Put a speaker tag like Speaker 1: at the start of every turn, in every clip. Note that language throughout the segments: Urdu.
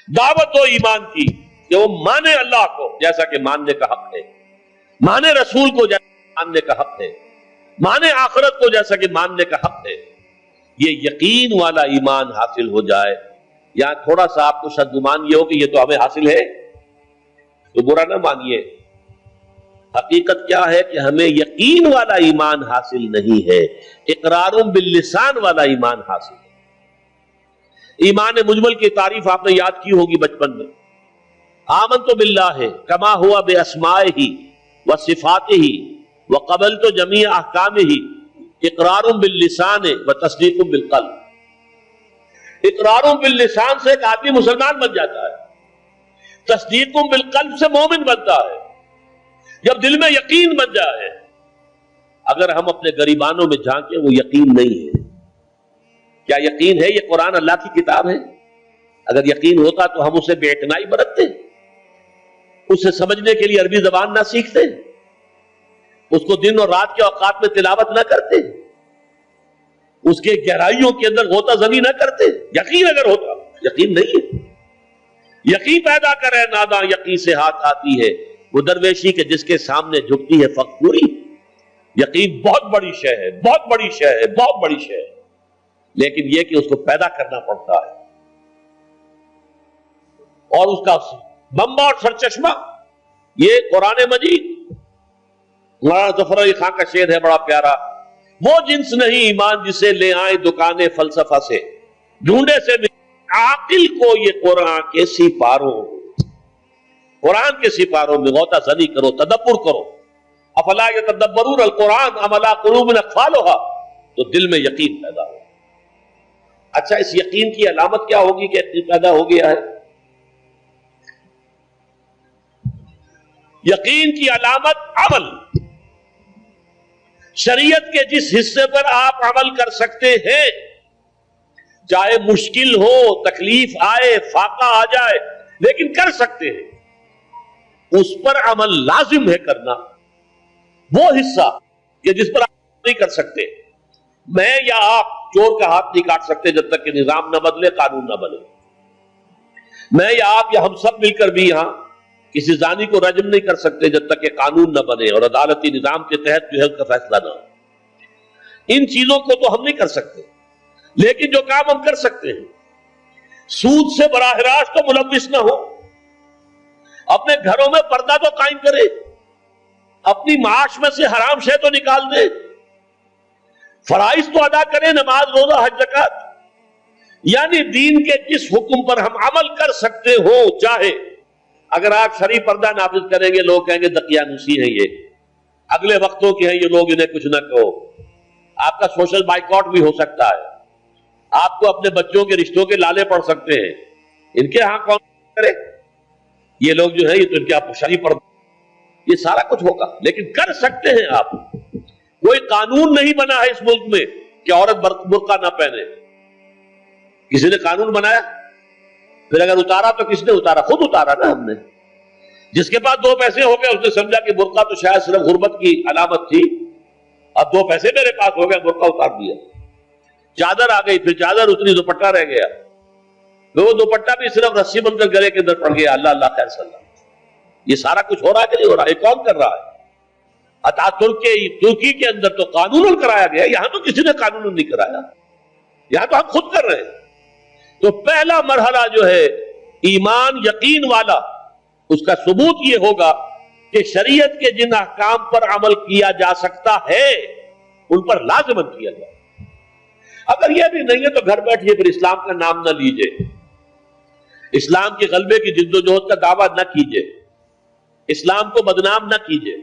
Speaker 1: دعوت و ایمان کی کہ وہ مانے اللہ کو جیسا کہ ماننے کا حق ہے، مانے رسول کو جیسا ماننے کا حق ہے، مانے آخرت کو جیسا کہ ماننے کا حق ہے. یہ یقین والا ایمان حاصل ہو جائے. یہاں تھوڑا سا آپ کو شاید گمان یہ ہو کہ یہ تو ہمیں حاصل ہے، تو برا نہ مانیے. حقیقت کیا ہے کہ ہمیں یقین والا ایمان حاصل نہیں ہے، اقرار باللسان والا ایمان حاصل ہے. ایمان مجمل کی تعریف آپ نے یاد کی ہوگی بچپن میں. آمنت باللہ کما ہوا باسمائہ وصفاتہ وقبلت جمیع احکامہ اقرار باللسان وتصدیق بالقلب. اقرار باللسان سے ایک آدمی مسلمان بن جاتا ہے، تصدیق بالقلب سے مومن بنتا ہے. جب دل میں یقین بن جائے، اگر ہم اپنے گریبانوں میں جھانکیں وہ یقین نہیں ہے. کیا یقین ہے یہ قرآن اللہ کی کتاب ہے؟ اگر یقین ہوتا تو ہم اسے بے اعتنائی برتتے، اسے سمجھنے کے لیے عربی زبان نہ سیکھتے، اس کو دن اور رات کے اوقات میں تلاوت نہ کرتے، اس کے گہرائیوں کے اندر غوطہ زنی نہ کرتے. یقین اگر ہوتا، یقین نہیں ہے. یقین پیدا کرے ناداں یقین سے ہاتھ آتی ہے، وہ درویشی کے جس کے سامنے جھکتی ہے فقوری. یقین بہت بڑی شے ہے، بہت بڑی شے ہے، بہت بڑی شے ہے، لیکن یہ کہ اس کو پیدا کرنا پڑتا ہے. اور اس کا بمبا اور سرچشمہ یہ قرآن مجید. مولانا ظفر علی خان کا شعر ہے بڑا پیارا، وہ جنس نہیں ایمان جسے لے آئیں دکانیں فلسفہ سے، ڈھونڈے سے عاقل کو یہ قرآن کے سپاروں، قرآن کے سپاروں میں غوطہ زنی کرو، تدبر کرو. افلا یتدبرون القرآن ام علی قلوب اقفالھا، تو دل میں یقین پیدا ہو. اچھا، اس یقین کی علامت کیا ہوگی کہ یقین پیدا ہو گیا ہے؟ یقین کی علامت عمل. شریعت کے جس حصے پر آپ عمل کر سکتے ہیں، چاہے مشکل ہو، تکلیف آئے، فاقہ آ جائے، لیکن کر سکتے ہیں، اس پر عمل لازم ہے کرنا. وہ حصہ کہ جس پر آپ نہیں کر سکتے، میں یا آپ چور کا ہاتھ نہیں کاٹ سکتے جب تک کہ نظام نہ بدلے، قانون نہ بدلے. میں یا آپ یا ہم سب مل کر بھی یہاں کسی زانی کو رجم نہیں کر سکتے جب تک کہ قانون نہ بنے اور عدالتی نظام کے تحت جو ہے اس کا فیصلہ نہ ہو. ان چیزوں کو تو ہم نہیں کر سکتے، لیکن جو کام ہم کر سکتے ہیں، سود سے براہ راست تو ملوث نہ ہو، اپنے گھروں میں پردہ تو قائم کرے، اپنی معاش میں سے حرام شے تو نکال دے، فرائض تو ادا کرے، نماز، روزہ، حج، زکات. یعنی دین کے جس حکم پر ہم عمل کر سکتے ہو، چاہے اگر آپ شرعی پردہ نافذ کریں گے لوگ کہیں گے دقیانوسی ہیں، یہ اگلے وقتوں کے ہیں، یہ لوگ انہیں کچھ نہ کہو. آپ کا سوشل بائیکاٹ بھی ہو سکتا ہے، آپ کو اپنے بچوں کے رشتوں کے لالے پڑ سکتے ہیں. ان کے ہاں کون کرے؟ یہ لوگ جو ہے یہ تو ان کے آپ شرعی پردہ، یہ سارا کچھ ہوگا، لیکن کر سکتے ہیں آپ. کوئی قانون نہیں بنا ہے اس ملک میں کہ عورت برقع نہ پہنے. کسی نے قانون بنایا؟ پھر اگر اتارا تو کس نے اتارا؟ خود اتارا نا ہم نے. جس کے پاس 2 پیسے ہو گئے اس نے سمجھا کہ برقع تو شاید صرف غربت کی علامت تھی، اب 2 پیسے میرے پاس ہو گئے، برقع اتار دیا. چادر آ گئی، پھر چادر اتنی، دوپٹہ رہ گیا، وہ دوپٹہ بھی صرف رسی بن کر گلے کے اندر پڑ گیا. اللہ اللہ خیر صلی اللہ. یہ سارا کچھ ہو رہا ہے کہ نہیں ہو رہا؟ یہ کون کر رہا ہے؟ ترکی کے اندر تو قانون کرایا گیا، یہاں تو کسی نے قانون نہیں کرایا، یہاں تو ہم خود کر رہے ہیں. تو پہلا مرحلہ جو ہے ایمان یقین والا، اس کا ثبوت یہ ہوگا کہ شریعت کے جن احکام پر عمل کیا جا سکتا ہے ان پر لازماً کیا جائے. اگر یہ بھی نہیں ہے تو گھر بیٹھیے، پھر اسلام کا نام نہ لیجئے، اسلام کے غلبے کی جد و جہد کا دعویٰ نہ کیجئے، اسلام کو بدنام نہ کیجئے.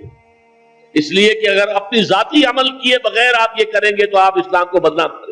Speaker 1: اس لیے کہ اگر اپنی ذاتی عمل کیے بغیر آپ یہ کریں گے تو آپ اسلام کو بدنام کریں.